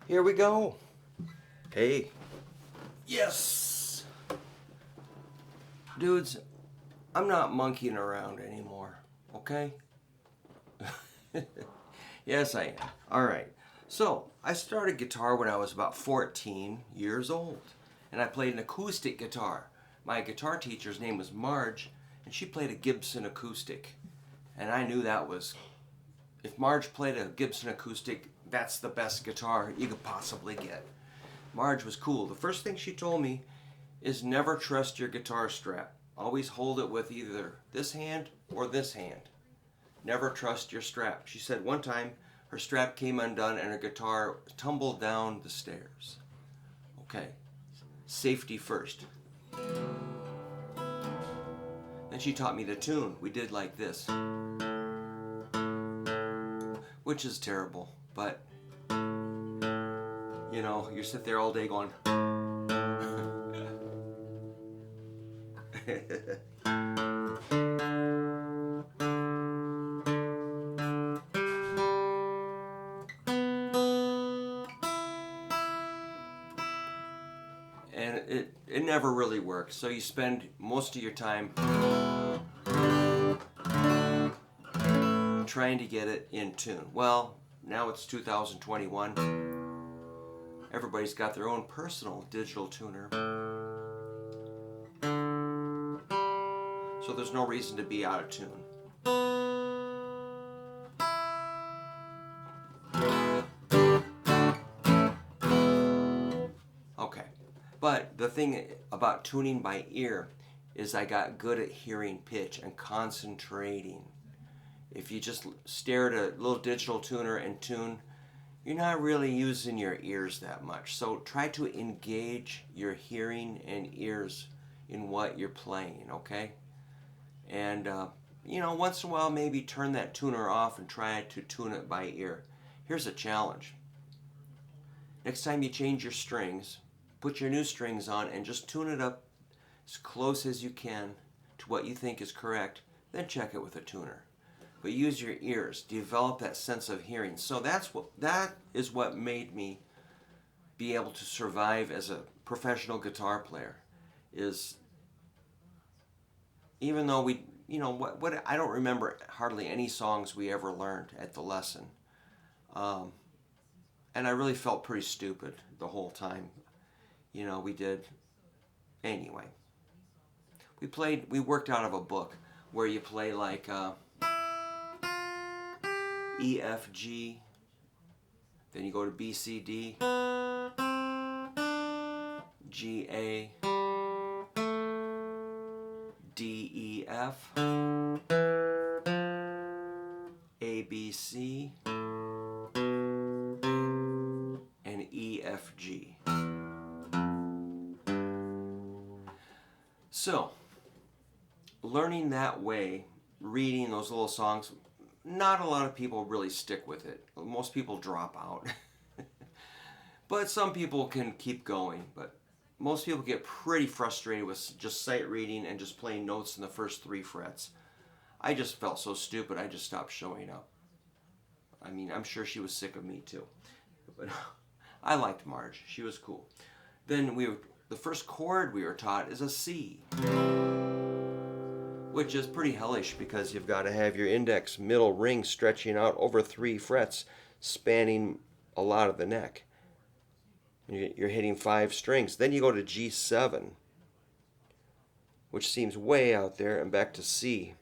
Here we go. Hey. Yes. Dudes, I'm not monkeying around anymore, okay? Yes, I am. All right. So, I started guitar when I was about 14 years old, and I played an acoustic guitar. My guitar teacher's name was Marge, and she played a Gibson acoustic. And I knew that was, if Marge played a Gibson acoustic, that's the best guitar you could possibly get. Marge was cool. The first thing she told me is never trust your guitar strap. Always hold it with either this hand or this hand. Never trust your strap. She said one time her strap came undone and her guitar tumbled down the stairs. Okay, safety first. Then she taught me the tune. We did like this, which is terrible, but you know, you sit there all day going and it never really works. So you spend most of your time trying to get it in tune. Well, now it's 2021. Everybody's got their own personal digital tuner. So there's no reason to be out of tune. Okay. But the thing about tuning by ear is I got good at hearing pitch and concentrating. If you just stare at a little digital tuner and tune, you're not really using your ears that much. So try to engage your hearing and ears in what you're playing, okay? And, you know, once in a while maybe turn that tuner off and try to tune it by ear. Here's a challenge. Next time you change your strings, put your new strings on and just tune it up as close as you can to what you think is correct, then check it with a tuner. But use your ears, develop that sense of hearing. So that is what made me be able to survive as a professional guitar player. Is even though we, you know, what I don't remember hardly any songs we ever learned at the lesson, and I really felt pretty stupid the whole time. You know, we did anyway. We worked out of a book where you play like E, F, G, then you go to B, C, D, G, A, D, E, F, A, B, C, and E, F, G. So, learning that way, reading those little songs, not a lot of people really stick with it. Most people drop out. But some people can keep going. But most people get pretty frustrated with just sight reading and just playing notes in the first 3 frets. I just felt so stupid, I just stopped showing up. I mean, I'm sure she was sick of me too. But I liked Marge. She was cool. Then the first chord we were taught is a C, which is pretty hellish because you've got to have your index middle ring stretching out over 3 frets, spanning a lot of the neck. You're hitting 5 strings. Then you go to G7, which seems way out there, and back to C.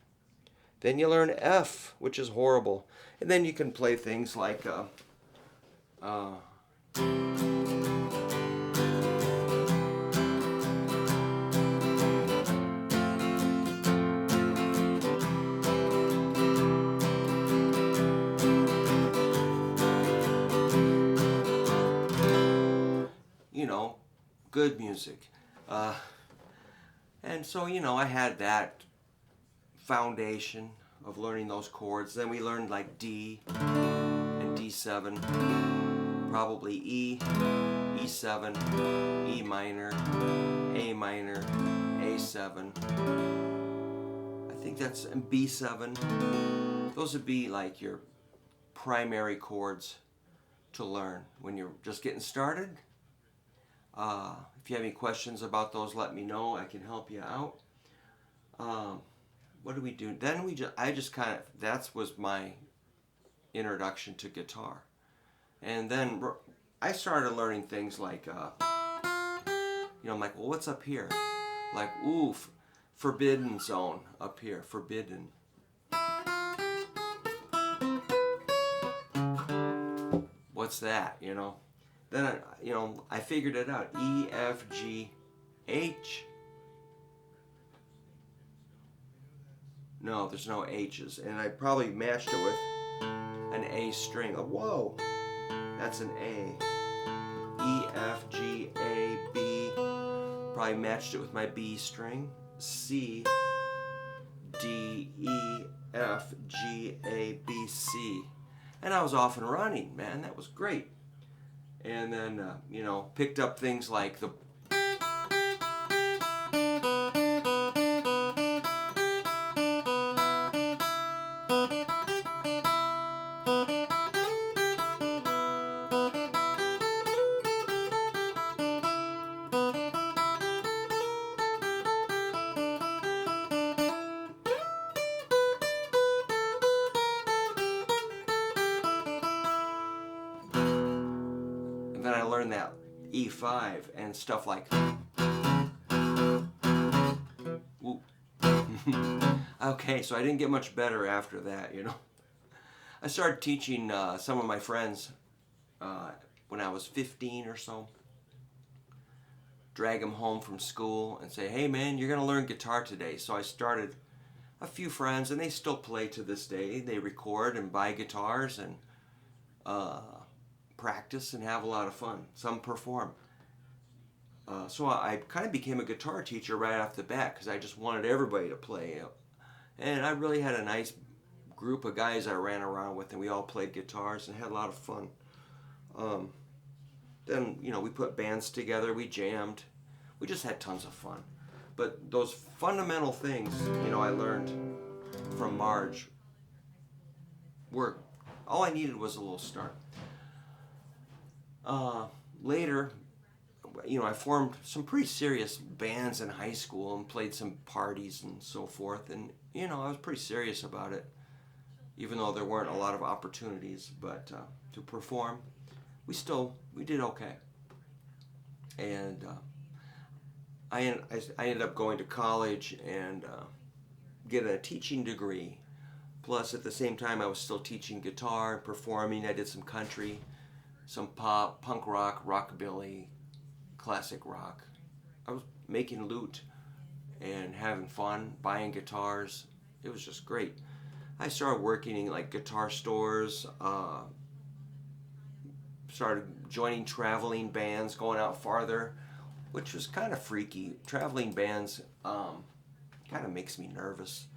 Then you learn F, which is horrible. And then you can play things like you know, good music. And so, you know, I had that foundation of learning those chords. Then we learned like D and D7, probably E, E7, E minor, A minor, A7. I think that's B7. Those would be like your primary chords to learn when you're just getting started. If you have any questions about those, let me know. I can help you out. What do we do? Then I just kind of, that was my introduction to guitar. And then I started learning things like, I'm like, well, what's up here? Like, ooh, forbidden zone up here, forbidden. What's that, Then, I figured it out. E, F, G, H. No, there's no H's. And I probably matched it with an A string. Oh, whoa. That's an A. E, F, G, A, B. Probably matched it with my B string. C, D, E, F, G, A, B, C. And I was off and running, man. That was great. And then, picked up things like the then I learned that E5 and stuff like. Okay, so I didn't get much better after that, I started teaching some of my friends when I was 15 or so. Drag them home from school and say, hey man, you're going to learn guitar today. So I started a few friends, and they still play to this day. They record and buy guitars and practice and have a lot of fun. Some perform. So I kind of became a guitar teacher right off the bat because I just wanted everybody to play. And I really had a nice group of guys I ran around with, and we all played guitars and had a lot of fun. Then, we put bands together, we jammed. We just had tons of fun. But those fundamental things, I learned from Marge were, all I needed was a little start. Later, I formed some pretty serious bands in high school and played some parties and so forth. And, I was pretty serious about it, even though there weren't a lot of opportunities. But to perform, we did okay. And I ended up going to college and getting a teaching degree. Plus, at the same time, I was still teaching guitar and performing. I did some country, some pop, punk rock, rockabilly, classic rock. I was making loot and having fun, buying guitars. It was just great. I started working in like guitar stores, started joining traveling bands, going out farther, which was kind of freaky. Traveling bands kind of makes me nervous,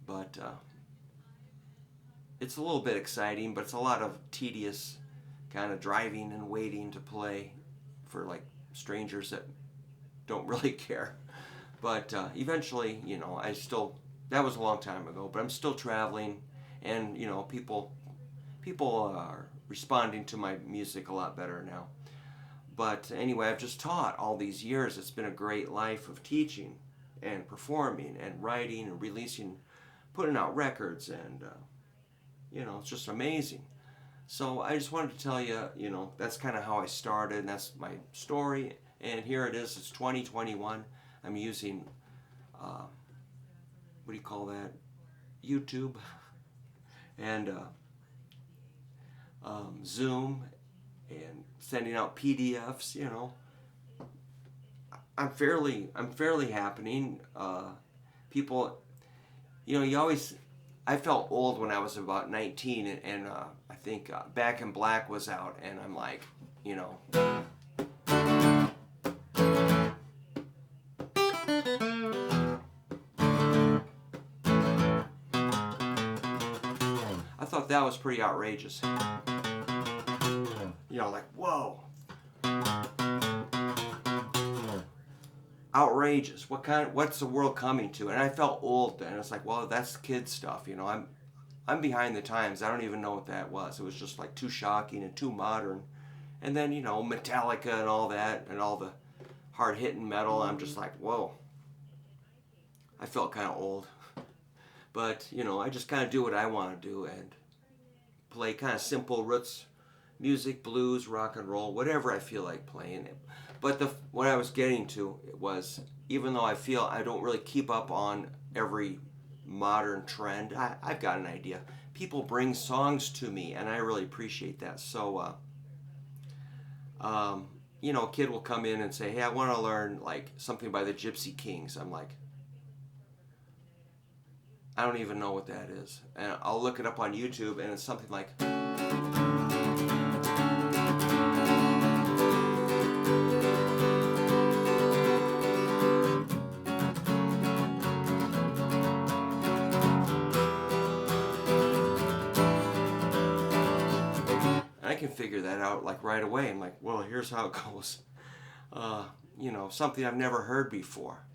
but it's a little bit exciting, but it's a lot of tedious kind of driving and waiting to play for like strangers that don't really care. But eventually, that was a long time ago, but I'm still traveling, and people are responding to my music a lot better now. But anyway, I've just taught all these years. It's been a great life of teaching and performing and writing and releasing, putting out records, and it's just amazing. So I just wanted to tell you, that's kind of how I started, and that's my story. And here it is. It's 2021. I'm using, what do you call that? YouTube and Zoom and sending out PDFs. I'm fairly happening. People, you always. I felt old when I was about 19, and I think Back in Black was out, and I'm like, I thought that was pretty outrageous. Like, whoa. Outrageous. What's the world coming to? And I felt old then. It's like, well, that's kid stuff. I'm behind the times. I don't even know what that was. It was just like too shocking and too modern. And then, Metallica and all that and all the hard hitting metal. I'm just like, whoa. I felt kind of old. But, I just kind of do what I want to do and play kind of simple roots music, blues, rock and roll, whatever I feel like playing. But what I was getting to was, even though I feel I don't really keep up on every modern trend, I've got an idea. People bring songs to me, and I really appreciate that. So, a kid will come in and say, hey, I want to learn like something by the Gypsy Kings. I'm like, I don't even know what that is. And I'll look it up on YouTube, and it's something like, I can figure that out like right away. I'm like, well, here's how it goes. Something I've never heard before.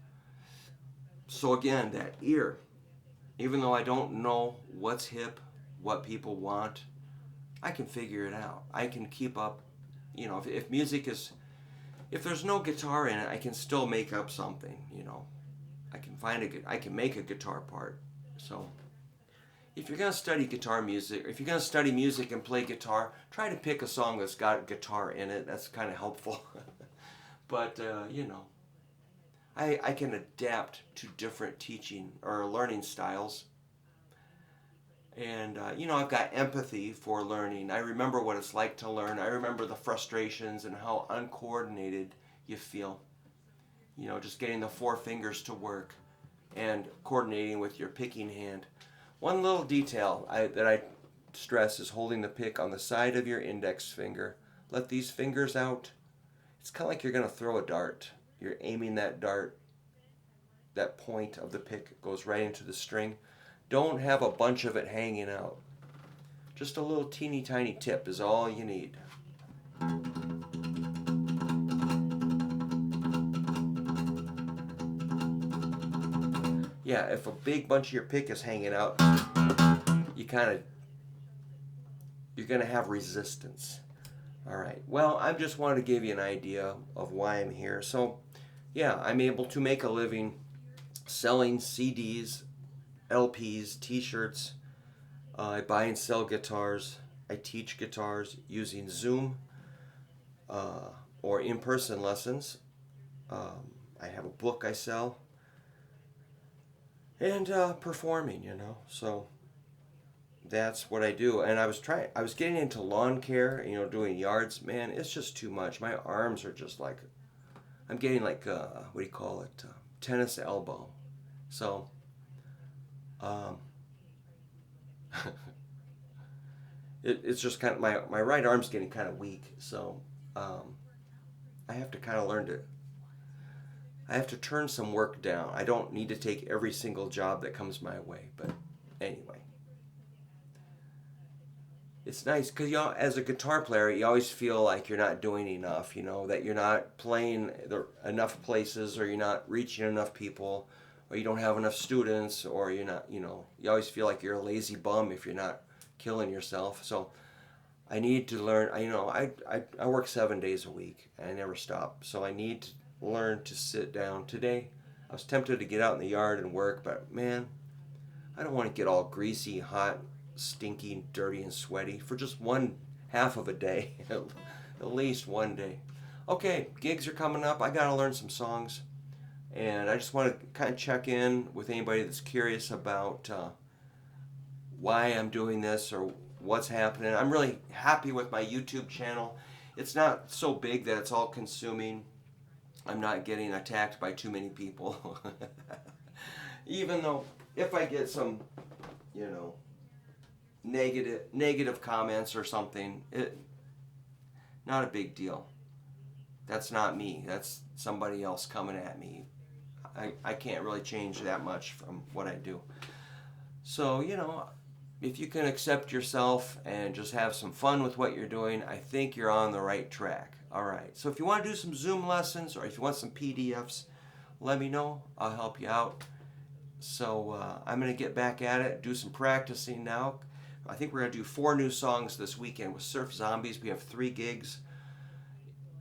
So again, that ear, even though I don't know what's hip, what people want, I can figure it out. I can keep up. If music is, if there's no guitar in it, I can still make up something. I can make a guitar part. So if you're going to study guitar music, or if you're going to study music and play guitar, try to pick a song that's got guitar in it. That's kind of helpful. But, I can adapt to different teaching or learning styles. And, I've got empathy for learning. I remember what it's like to learn. I remember the frustrations and how uncoordinated you feel. Just getting the four fingers to work and coordinating with your picking hand. One little detail that I stress is holding the pick on the side of your index finger. Let these fingers out. It's kind of like you're going to throw a dart. You're aiming that dart. That point of the pick goes right into the string. Don't have a bunch of it hanging out. Just a little teeny tiny tip is all you need. Yeah, if a big bunch of your pick is hanging out, you're going to have resistance. All right. Well, I just wanted to give you an idea of why I'm here. So, yeah, I'm able to make a living selling CDs, LPs, T-shirts. I buy and sell guitars. I teach guitars using Zoom or in-person lessons. I have a book I sell. And performing, So that's what I do. And I was getting into lawn care, doing yards. Man, it's just too much. My arms are just like, I'm getting like, what do you call it? Tennis elbow. So, it's just kind of, my right arm's getting kind of weak. So, I have to kind of I have to turn some work down. I don't need to take every single job that comes my way. But anyway. It's nice because, as a guitar player, you always feel like you're not doing enough, that you're not playing enough places, or you're not reaching enough people, or you don't have enough students, or you're not, you always feel like you're a lazy bum if you're not killing yourself. So I need to learn, I work 7 days a week and I never stop. So I need to learn to sit down. Today, I was tempted to get out in the yard and work, but man, I don't want to get all greasy, hot, stinky, dirty, and sweaty for just one half of a day. At least one day. Okay, gigs are coming up. I gotta learn some songs, and I just want to kind of check in with anybody that's curious about why I'm doing this or what's happening. I'm really happy with my YouTube channel. It's not so big that it's all consuming. I'm not getting attacked by too many people. Even though if I get some, negative comments or something, not a big deal. That's not me. That's somebody else coming at me. I can't really change that much from what I do. So, if you can accept yourself and just have some fun with what you're doing, I think you're on the right track. All right. So if you want to do some Zoom lessons or if you want some PDFs, let me know. I'll help you out. So I'm going to get back at it, do some practicing now. I think we're going to do 4 new songs this weekend with Surf Zombies. We have 3 gigs,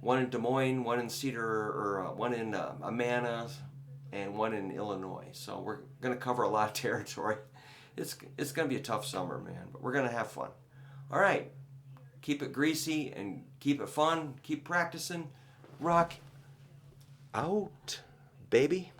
one in Des Moines, one in Cedar, or one in Amana, and one in Illinois. So we're going to cover a lot of territory. It's going to be a tough summer, man, but we're going to have fun. All right, keep it greasy and keep it fun. Keep practicing. Rock out, baby.